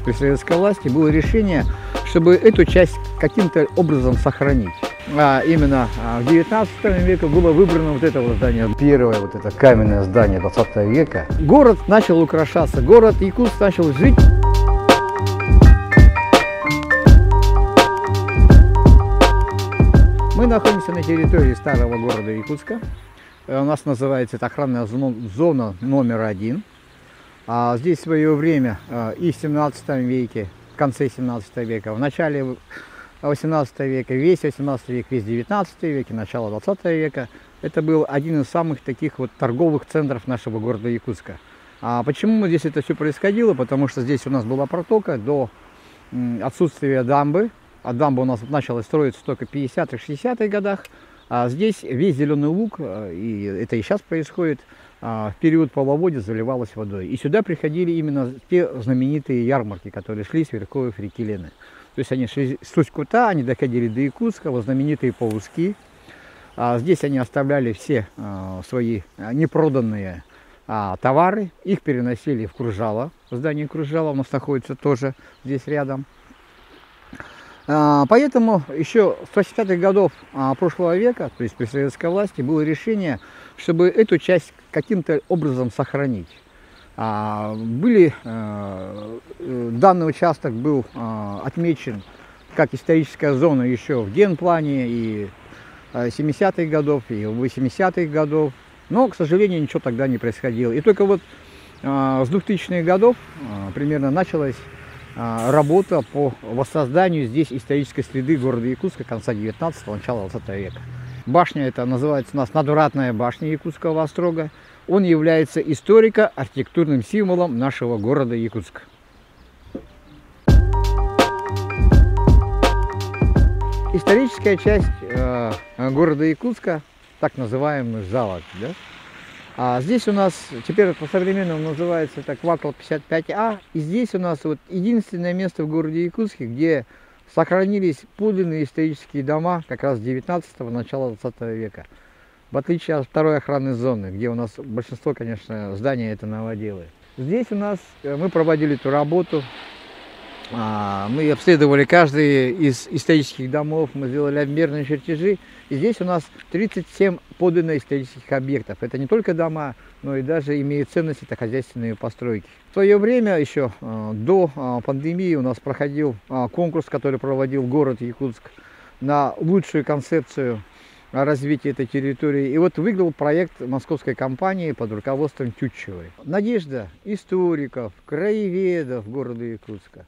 при советской власти, было решение, чтобы эту часть каким-то образом сохранить. А именно в 19 веке было выбрано вот это вот здание. Первое вот это каменное здание 20 века. Город начал украшаться, город Якутск начал жить. Мы находимся на территории старого города Якутска. У нас называется это охранная зона номер 1. Здесь в свое время и в 17 веке, в конце 17 века, в начале 18 века, весь 18 век, весь 19 век и начало 20 века, это был один из самых таких вот торговых центров нашего города Якутска. Почему здесь это все происходило? Потому что здесь у нас была протока до отсутствия дамбы. А дамба у нас началась строиться только в 50-60-х годах. А здесь весь зеленый луг, и это и сейчас происходит, в период половодья заливалось водой. И сюда приходили именно те знаменитые ярмарки, которые шли с верховьев реки Лены. То есть они шли с Усть-Кута, они доходили до Якутска, вот знаменитые полуски. Здесь они оставляли все свои непроданные товары, их переносили в Кружало. Здание Кружало у нас находится тоже здесь рядом. Поэтому еще с 80-х годов прошлого века, то есть при советской власти, было решение, чтобы эту часть каким-то образом сохранить. Данный участок был отмечен как историческая зона еще в генплане и 70-х годов, и 80-х годов, но, к сожалению, ничего тогда не происходило. И только вот с 2000-х годов примерно началась работа по воссозданию здесь исторической среды города Якутска конца 19-го, начала 20 века. Башня эта называется у нас надвратная башня Якутского острога. Он является историко-архитектурным символом нашего города Якутска. Историческая часть города Якутска, так называемый Залог, да? Здесь у нас теперь по-современному называется это квартал 55А. И здесь у нас вот единственное место в городе Якутске, где сохранились подлинные исторические дома как раз 19-го, начала 20 века. В отличие от второй охранной зоны, где у нас большинство, конечно, зданий это новоделы. Здесь у нас мы проводили эту работу. Мы обследовали каждый из исторических домов, мы сделали обмерные чертежи. И здесь у нас 37 подлинно исторических объектов. Это не только дома, но и даже имеют ценность это хозяйственные постройки. В свое время, еще до пандемии, у нас проходил конкурс, который проводил город Якутск на лучшую концепцию развития этой территории. И вот выиграл проект московской компании под руководством Тютчевой. Надежда историков, краеведов города Якутска,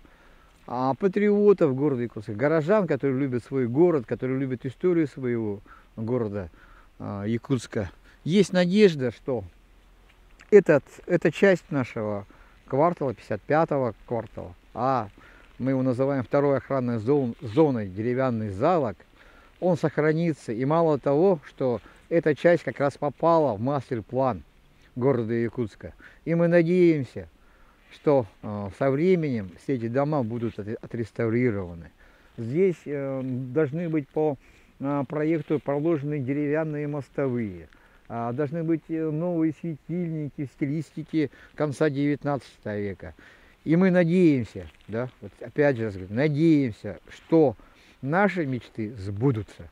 патриотов города Якутска, горожан, которые любят свой город, которые любят историю своего города Якутска. Есть надежда, что эта часть нашего квартала, 55-го квартала, мы его называем второй охранной зоной, деревянный Залог, он сохранится. И мало того, что эта часть как раз попала в мастер-план города Якутска. И мы надеемся, что со временем все эти дома будут отреставрированы. Здесь должны быть по проекту проложены деревянные мостовые, должны быть новые светильники в стилистике конца 19 века. И мы надеемся, да, вот опять же надеемся, что наши мечты сбудутся.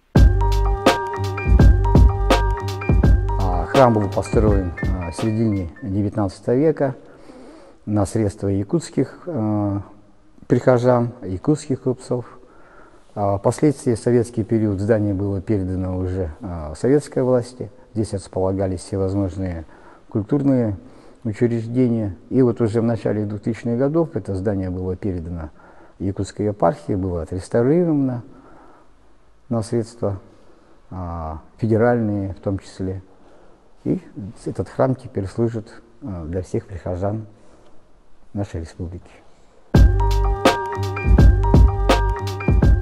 Храм был построен в середине 19 века. На средства якутских прихожан, якутских купцов. Впоследствии в советский период здание было передано уже советской власти. Здесь располагались всевозможные культурные учреждения. И вот уже в начале 2000-х годов это здание было передано Якутской епархии, было отреставрировано на средства федеральные в том числе. И этот храм теперь служит для всех прихожан нашей республики.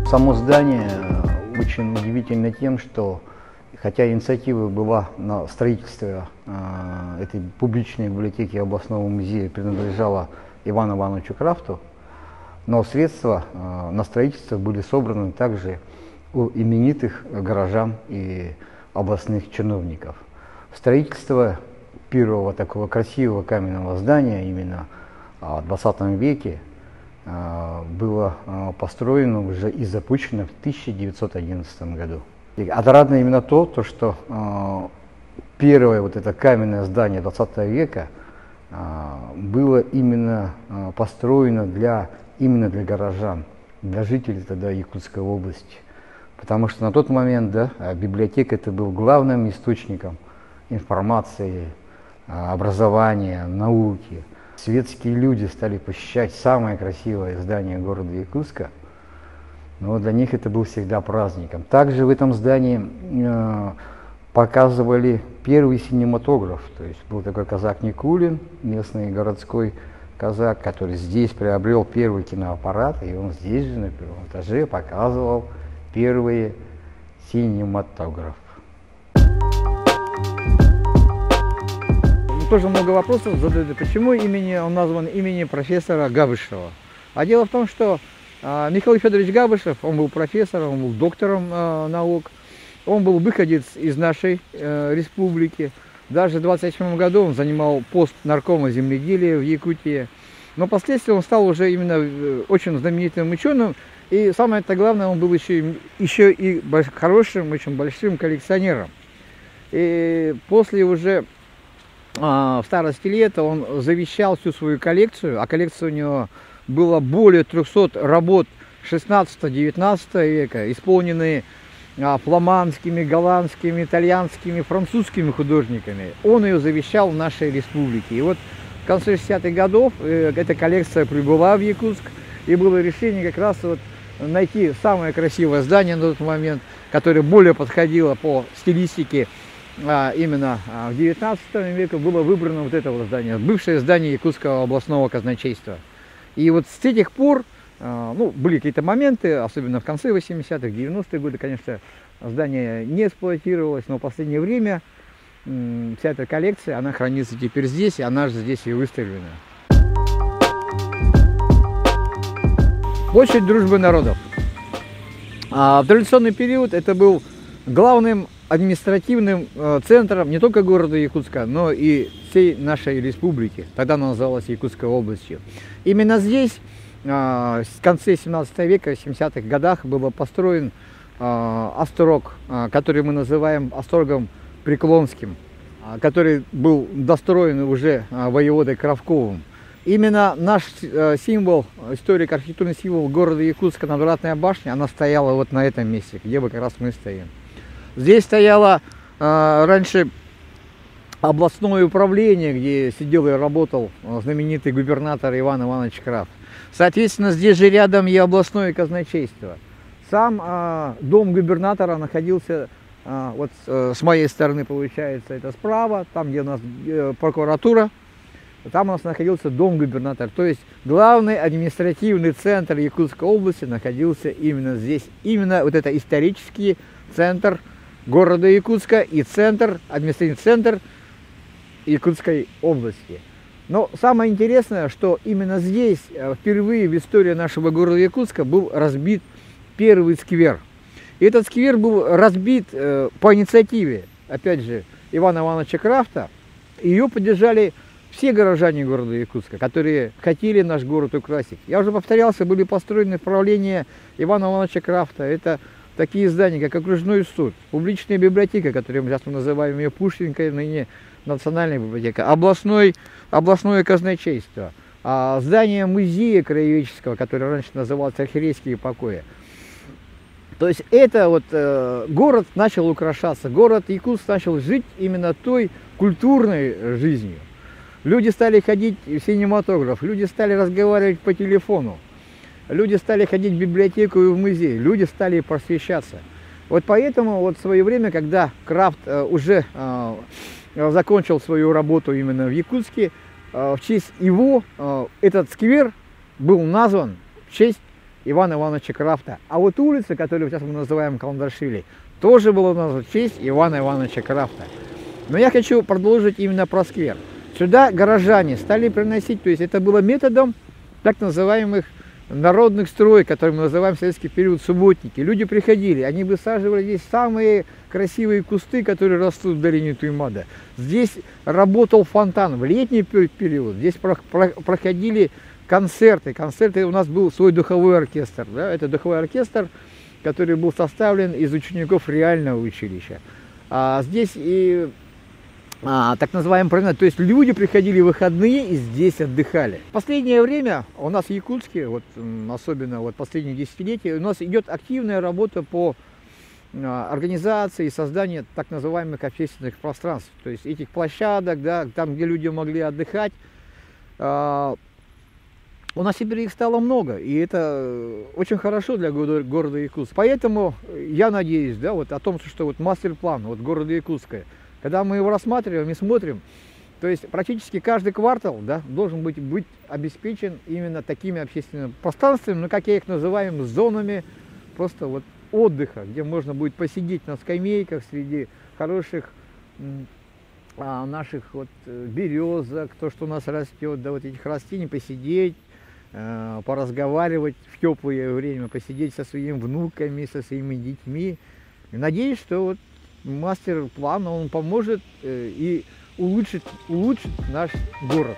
Само здание очень удивительно тем, что хотя инициатива была на строительство этой публичной библиотеки областного музея принадлежала Ивану Ивановичу Крафту, но средства на строительство были собраны также у именитых горожан и областных чиновников. Строительство первого такого красивого каменного здания именно в 20 веке было построено уже и запущено в 1911 году. И отрадно именно то, что первое вот это каменное здание 20 века было именно построено именно для горожан, для жителей тогда Якутской области. Потому что на тот момент, да, библиотека это был главным источником информации, образования, науки. Светские люди стали посещать самое красивое здание города Якутска, но для них это был всегда праздником. Также в этом здании показывали первый кинематограф, то есть был такой казак Никулин, местный городской казак, который здесь приобрел первый киноаппарат, и он здесь же на первом этаже показывал первый кинематограф. Тоже много вопросов задают, почему он назван именем профессора Габышева. А дело в том, что Михаил Федорович Габышев, он был профессором, он был доктором наук, он был выходец из нашей республики. Даже в 1927 году он занимал пост наркома земледелия в Якутии. Но впоследствии он стал уже именно очень знаменитым ученым. И самое-то главное, он был еще и хорошим, очень большим коллекционером. И после уже в старости лет он завещал всю свою коллекцию, а коллекция у него было более 300 работ 16-19 века, исполненные фламандскими, голландскими, итальянскими, французскими художниками. Он ее завещал в нашей республике. И вот в конце 60-х годов эта коллекция прибыла в Якутск, и было решение как раз вот найти самое красивое здание на тот момент, которое более подходило по стилистике. Именно в 19 веке было выбрано вот это вот здание, бывшее здание Якутского областного казначейства. И вот с тех пор, были какие-то моменты, особенно в конце 80-х, 90-е годы, конечно, здание не эксплуатировалось, но в последнее время вся эта коллекция, она хранится теперь здесь, и она же здесь и выставлена. Площадь Дружбы народов. В традиционный период это был главным административным центром не только города Якутска, но и всей нашей республики. Тогда она называлась Якутской областью. Именно здесь в конце 17 века, в 70-х годах был построен острог, который мы называем острогом Преклонским, который был достроен уже воеводой Кравковым. Именно наш символ, историко-архитектурный символ города Якутска, надвратная башня, она стояла вот на этом месте, где как раз мы стоим. Здесь стояло раньше областное управление, где сидел и работал знаменитый губернатор Иван Иванович Крафт. Соответственно, здесь же рядом и областное казначейство. Сам дом губернатора находился, вот с моей стороны получается, это справа, там где у нас прокуратура, там у нас находился дом губернатора. То есть главный административный центр Якутской области находился именно здесь. Именно вот это исторический центр города Якутска и административный центр Якутской области. Но самое интересное, что именно здесь впервые в истории нашего города Якутска был разбит первый сквер. И этот сквер был разбит по инициативе, опять же, Ивана Ивановича Крафта. Ее поддержали все горожане города Якутска, которые хотели наш город украсить. Я уже повторялся, были построены в правлении Ивана Ивановича Крафта. Это такие здания, как окружной суд, публичная библиотека, которую мы сейчас называем ее Пушкинской, ныне Национальная библиотека, областное казначейство, здание музея краеведческого, которое раньше называлось Архиерейские покои. То есть это вот город начал украшаться, город Якутск начал жить именно той культурной жизнью. Люди стали ходить в кинематограф, люди стали разговаривать по телефону. Люди стали ходить в библиотеку и в музей, люди стали просвещаться. Вот поэтому вот в свое время, когда Крафт уже закончил свою работу именно в Якутске, в честь его этот сквер был назван в честь Ивана Ивановича Крафта. А вот улица, которую сейчас мы называем Каландашвили, тоже была названа в честь Ивана Ивановича Крафта. Но я хочу продолжить именно про сквер. Сюда горожане стали приносить, то есть это было методом так называемых народных строек, которые мы называем в советский период субботники. Люди приходили, они высаживали здесь самые красивые кусты, которые растут в долине Туймада. Здесь работал фонтан в летний период, здесь проходили Концерты у нас был свой духовой оркестр. Да? Это духовой оркестр, который был составлен из учеников реального училища. А здесь и так называемый променад, то есть люди приходили в выходные и здесь отдыхали. В последнее время у нас в Якутске, вот, особенно вот последние десятилетия, у нас идет активная работа по организации и созданию так называемых общественных пространств, то есть этих площадок, да, там, где люди могли отдыхать. У нас теперь их стало много, и это очень хорошо для города Якутска. Поэтому я надеюсь, да, вот о том, что вот мастер-план вот города Якутска, когда мы его рассматриваем и смотрим, то есть практически каждый квартал, да, должен быть обеспечен именно такими общественными пространствами, ну, как я их называю, зонами просто вот отдыха, где можно будет посидеть на скамейках среди хороших наших вот березок, то, что у нас растет, да, вот этих растений, посидеть, поразговаривать в теплое время, посидеть со своими внуками, со своими детьми. И надеюсь, что вот мастер-план, он поможет и улучшит наш город.